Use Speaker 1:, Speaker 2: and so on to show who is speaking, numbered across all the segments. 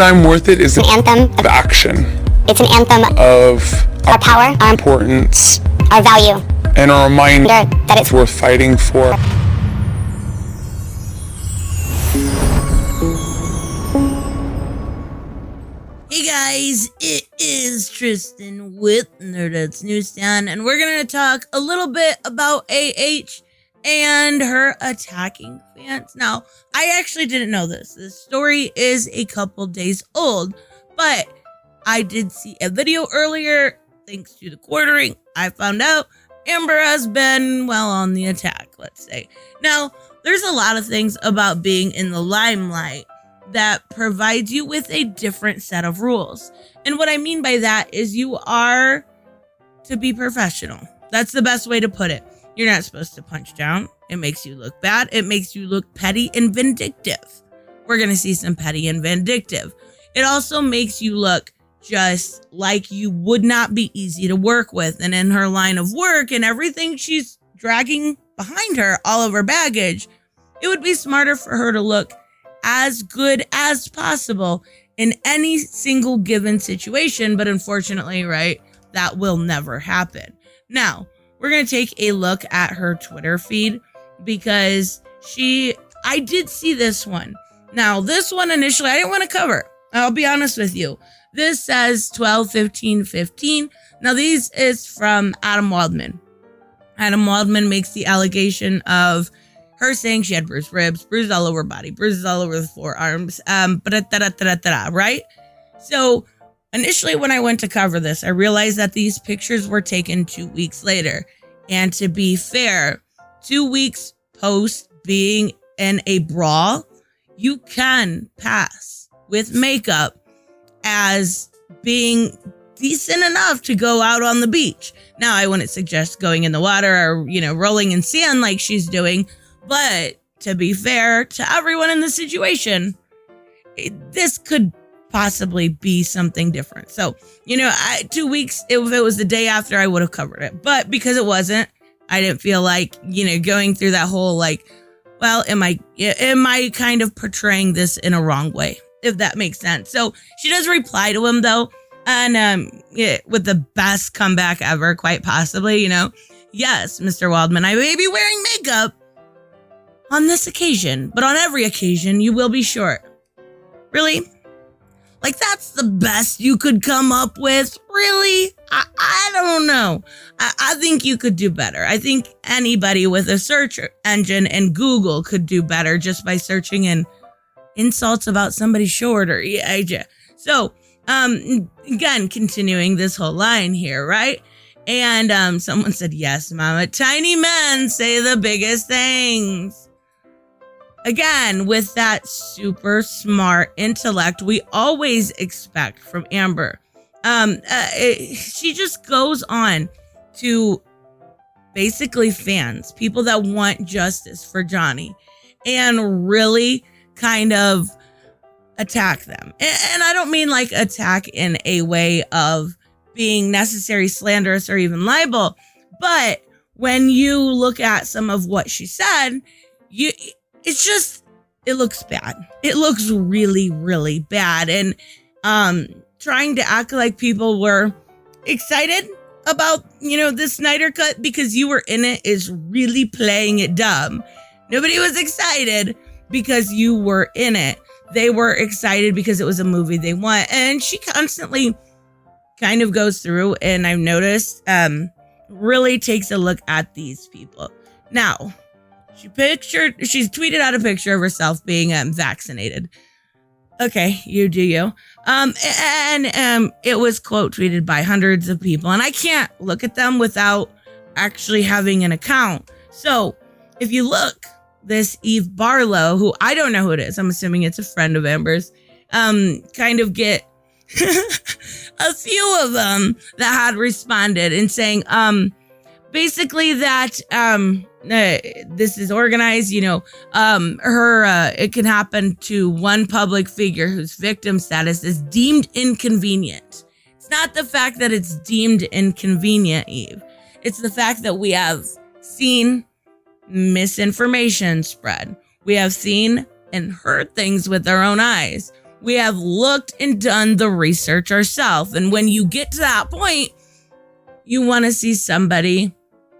Speaker 1: I'm Worth It is
Speaker 2: an anthem
Speaker 1: of action,
Speaker 2: It's an anthem
Speaker 1: of
Speaker 2: our power, our
Speaker 1: importance,
Speaker 2: our value,
Speaker 1: and a reminder
Speaker 2: that it's
Speaker 1: worth fighting for.
Speaker 3: Hey guys, it is Tristan with NewsStand, and we're going to talk a little bit about AH and her attacking fans. Now, I actually didn't know this. This story is a couple days old, but I did see a video earlier. Thanks to the quartering, I found out Amber has been, well, on the attack, let's say. Now, there's a lot of things about being in the limelight that provides you with a different set of rules. And what I mean by that is you are to be professional. That's the best way to put it. You're not supposed to punch down. It makes you look bad. It makes you look petty and vindictive. We're going to see some petty and vindictive. It also makes you look just like you would not be easy to work with. And in her line of work and everything she's dragging behind her, all of her baggage, it would be smarter for her to look as good as possible in any single given situation. But unfortunately, right, that will never happen. Now, we're going to take a look at her Twitter feed because I did see this one. Now, this one initially, I didn't want to cover. I'll be honest with you. This says 12/15/15. Now, these is from Adam Waldman. Adam Waldman makes the allegation of her saying she had bruised ribs, bruises all over her body, bruises all over the forearms, right? So initially when I went to cover this, I realized that these pictures were taken 2 weeks later. And to be fair, 2 weeks post being in a bra, you can pass with makeup as being decent enough to go out on the beach. Now, I wouldn't suggest going in the water or, rolling in sand like she's doing. But to be fair to everyone in the situation, this could possibly be something different. So, 2 weeks, if it was the day after, I would have covered it. But because it wasn't, I didn't feel like, going through that whole am I kind of portraying this in a wrong way, if that makes sense. So she does reply to him, though, and with the best comeback ever, quite possibly, Yes, Mr. Waldman, I may be wearing makeup on this occasion, but on every occasion, you will be short. Really? That's the best you could come up with? Really? I don't know. I think you could do better. I think anybody with a search engine and Google could do better just by searching in insults about somebody shorter. Yeah. So, again, continuing this whole line here, right? And someone said, yes, Mama, tiny men say the biggest things. Again, with that super smart intellect we always expect from Amber. She just goes on to basically fans, people that want justice for Johnny, and really kind of attack them. And I don't mean attack in a way of being necessary slanderous or even libel, but when you look at some of what she said, it looks bad. It looks really, really bad. And trying to act like people were excited about, the Snyder Cut because you were in it is really playing it dumb. Nobody was excited because you were in it. They were excited because it was a movie they want. And she constantly kind of goes through, and I've noticed, really takes a look at these people. Now, she's tweeted out a picture of herself being vaccinated. Okay, you do you. And it was quote tweeted by hundreds of people, and I can't look at them without actually having an account. So if you look, this Eve Barlow, who I don't know who it is, I'm assuming it's a friend of Amber's, kind of get a few of them that had responded and saying, basically that this is organized, it can happen to one public figure whose victim status is deemed inconvenient. It's not the fact that it's deemed inconvenient, Eve. It's the fact that we have seen misinformation spread. We have seen and heard things with our own eyes. We have looked and done the research ourselves. And when you get to that point, you want to see somebody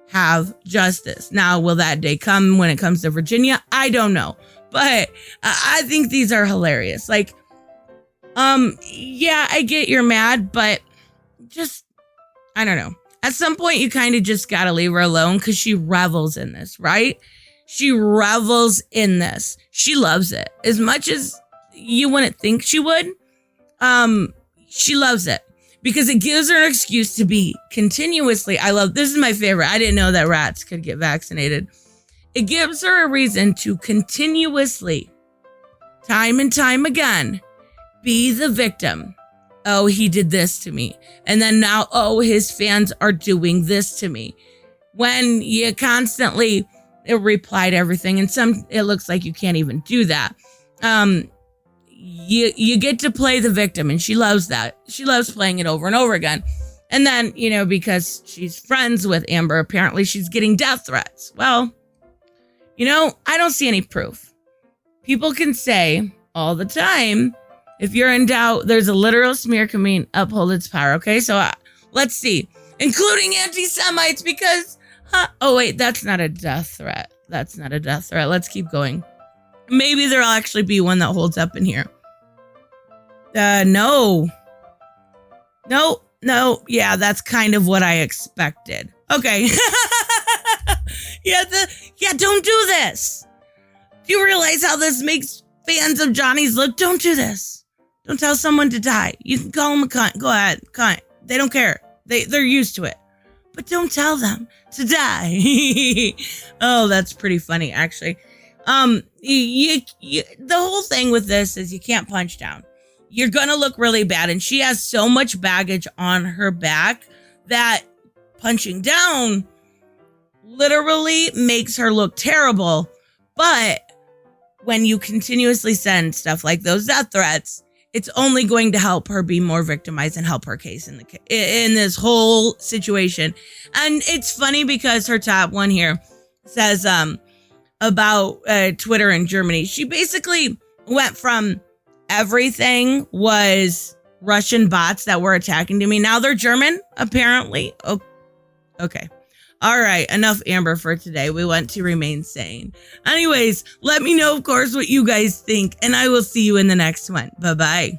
Speaker 3: have justice. Now, will that day come when it comes to Virginia? I don't know. But I think these are hilarious. Like, yeah, I get you're mad, but just, I don't know. At some point, you kind of just got to leave her alone because she revels in this, right? She revels in this. She loves it as much as you wouldn't think she would. She loves it because it gives her an excuse to be continuously. This is my favorite. I didn't know that rats could get vaccinated. It gives her a reason to continuously, time and time again, be the victim. Oh, he did this to me. And then now, oh, his fans are doing this to me. When you constantly reply to everything, and it looks like you can't even do that. You get to play the victim, and she loves that. She loves playing it over and over again. And then, because she's friends with Amber, apparently she's getting death threats. Well, I don't see any proof. People can say all the time, if you're in doubt, there's a literal smear campaign, uphold its power. Okay, so let's see. Including anti-Semites because, oh wait, that's not a death threat. That's not a death threat. Let's keep going. Maybe there'll actually be one that holds up in here. No. Yeah, that's kind of what I expected. Okay. Don't do this. Do you realize how this makes fans of Johnny's look? Don't do this. Don't tell someone to die. You can call them a cunt. Go ahead, cunt. They don't care. They're used to it. But don't tell them to die. Oh, that's pretty funny, actually. The whole thing with this is you can't punch down. You're gonna look really bad, and she has so much baggage on her back that punching down literally makes her look terrible. But when you continuously send stuff like those death threats, it's only going to help her be more victimized and help her case in this whole situation. And it's funny because her top one here says about Twitter in Germany. She basically went from everything was Russian bots that were attacking to me. Now they're German, apparently. Oh, okay. All right, enough Amber for today. We want to remain sane. Anyways, let me know, of course, what you guys think, and I will see you in the next one. Bye-bye.